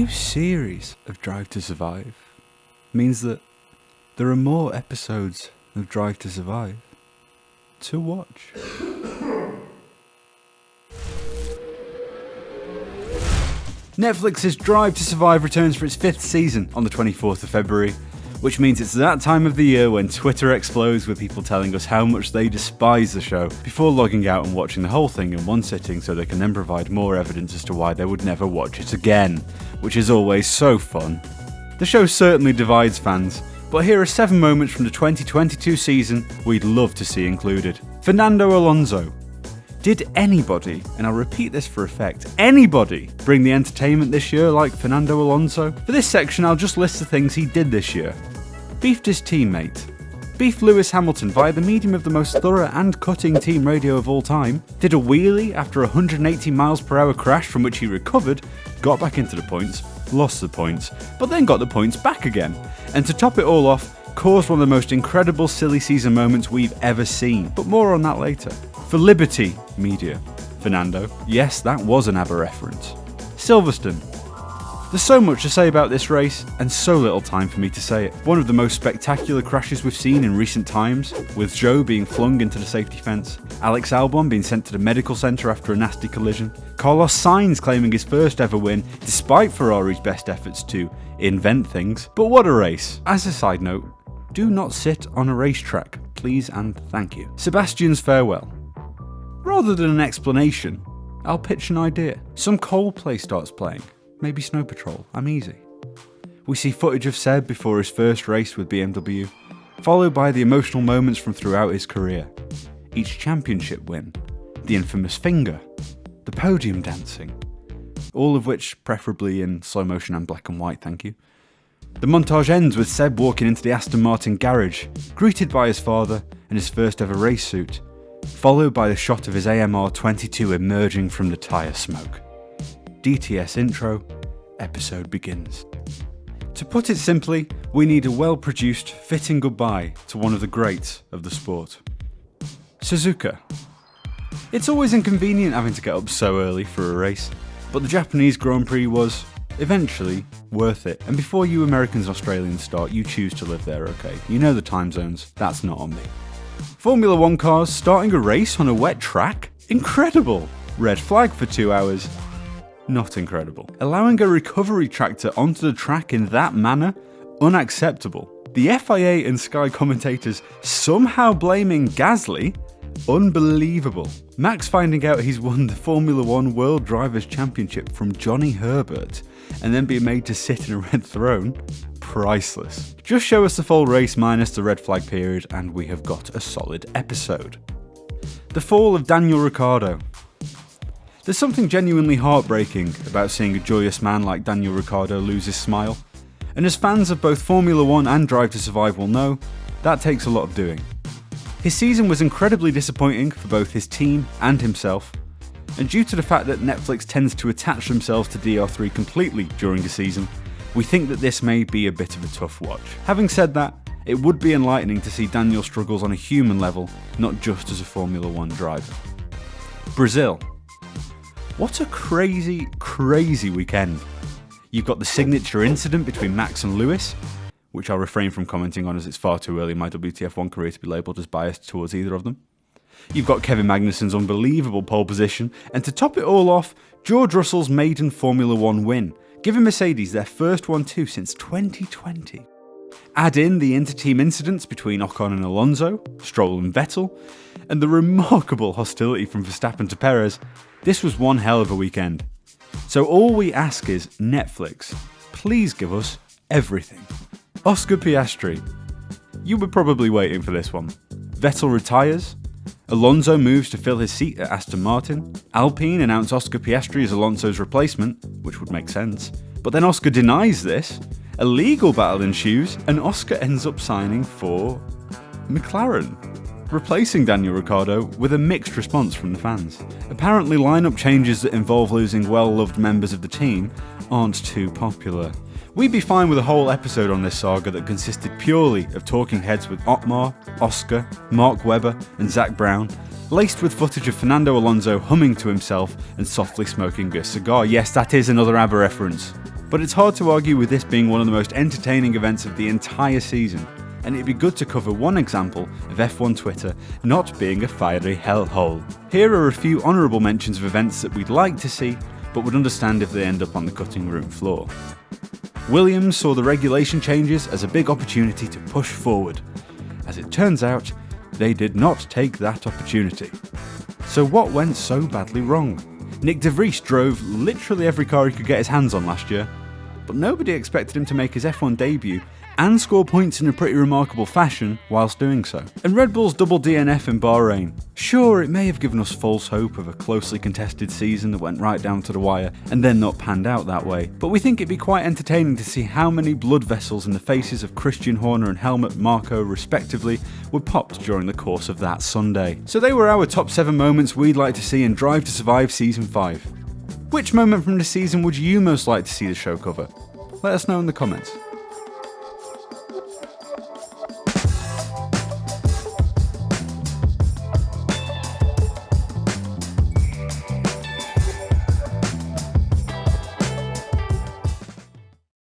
new series of Drive to Survive means that there are more episodes of Drive to Survive to watch. Netflix's Drive to Survive returns for its 5th season on the 24th of February, which means it's that time of the year when Twitter explodes with people telling us how much they despise the show before logging out and watching the whole thing in one sitting so they can then provide more evidence as to why they would never watch it again, which is always so fun. The show certainly divides fans, but here are 7 moments from the 2022 season we'd love to see included. Fernando Alonso. Did anybody, and I'll repeat this for effect, anybody bring the entertainment this year like Fernando Alonso? For this section, I'll just list the things he did this year. Beefed his teammate. Beefed Lewis Hamilton via the medium of the most thorough and cutting team radio of all time. Did a wheelie after a 180 miles per hour crash from which he recovered, got back into the points, lost the points, but then got the points back again. And to top it all off, caused one of the most incredible silly season moments we've ever seen, but more on that later. For Liberty Media, Fernando, yes, that was an ABBA reference. Silverstone. There's so much to say about this race, and so little time for me to say it. One of the most spectacular crashes we've seen in recent times, with Joe being flung into the safety fence, Alex Albon being sent to the medical centre after a nasty collision, Carlos Sainz claiming his first ever win, despite Ferrari's best efforts to invent things. But what a race. As a side note, do not sit on a racetrack, please and thank you. Sebastian's farewell. Rather than an explanation, I'll pitch an idea. Some Coldplay starts playing, maybe Snow Patrol, I'm easy. We see footage of Seb before his first race with BMW, followed by the emotional moments from throughout his career. Each championship win, the infamous finger, the podium dancing, all of which preferably in slow motion and black and white, thank you. The montage ends with Seb walking into the Aston Martin garage, greeted by his father in his first ever race suit, followed by the shot of his AMR 22 emerging from the tyre smoke. DTS intro, episode begins. To put it simply, we need a well-produced, fitting goodbye to one of the greats of the sport. Suzuka. It's always inconvenient having to get up so early for a race, but the Japanese Grand Prix was, eventually, worth it. And before you Americans and Australians start, you choose to live there, okay? You know the time zones, that's not on me. Formula 1 cars starting a race on a wet track? Incredible! Red flag for 2 hours? Not incredible. Allowing a recovery tractor onto the track in that manner? Unacceptable. The FIA and Sky commentators somehow blaming Gasly? Unbelievable. Max finding out he's won the Formula 1 World Drivers' Championship from Johnny Herbert and then being made to sit in a red throne? Priceless. Just show us the full race minus the red flag period and we have got a solid episode. The fall of Daniel Ricciardo. There's something genuinely heartbreaking about seeing a joyous man like Daniel Ricciardo lose his smile, and as fans of both Formula 1 and Drive to Survive will know, that takes a lot of doing. His season was incredibly disappointing for both his team and himself, and due to the fact that Netflix tends to attach themselves to DR3 completely during the season, we think that this may be a bit of a tough watch. Having said that, it would be enlightening to see Daniel's struggles on a human level, not just as a Formula 1 driver. Brazil. What a crazy, crazy weekend. You've got the signature incident between Max and Lewis, which I'll refrain from commenting on as it's far too early in my WTF1 career to be labelled as biased towards either of them. You've got Kevin Magnussen's unbelievable pole position, and to top it all off, George Russell's maiden Formula 1 win, giving Mercedes their first one too since 2020. Add in the inter-team incidents between Ocon and Alonso, Stroll and Vettel, and the remarkable hostility from Verstappen to Perez. This was one hell of a weekend. So all we ask is, Netflix, please give us everything. Oscar Piastri. You were probably waiting for this one. Vettel retires. Alonso moves to fill his seat at Aston Martin. Alpine announce Oscar Piastri as Alonso's replacement, which would make sense. But then Oscar denies this. A legal battle ensues, and Oscar ends up signing for McLaren, replacing Daniel Ricciardo with a mixed response from the fans. Apparently lineup changes that involve losing well-loved members of the team aren't too popular. We'd be fine with a whole episode on this saga that consisted purely of talking heads with Otmar, Oscar, Mark Webber and Zach Brown, laced with footage of Fernando Alonso humming to himself and softly smoking a cigar. Yes, that is another ABBA reference. But it's hard to argue with this being one of the most entertaining events of the entire season, and it'd be good to cover one example of F1 Twitter not being a fiery hellhole. Here are a few honourable mentions of events that we'd like to see, but would understand if they end up on the cutting room floor. Williams saw the regulation changes as a big opportunity to push forward. As it turns out, they did not take that opportunity. So what went so badly wrong? Nick de Vries drove literally every car he could get his hands on last year, but nobody expected him to make his F1 debut and score points in a pretty remarkable fashion whilst doing so. And Red Bull's double DNF in Bahrain. Sure, it may have given us false hope of a closely contested season that went right down to the wire and then not panned out that way, but we think it'd be quite entertaining to see how many blood vessels in the faces of Christian Horner and Helmut Marko respectively were popped during the course of that Sunday. So they were our top 7 moments we'd like to see in Drive to Survive Season 5. Which moment from the season would you most like to see the show cover? Let us know in the comments.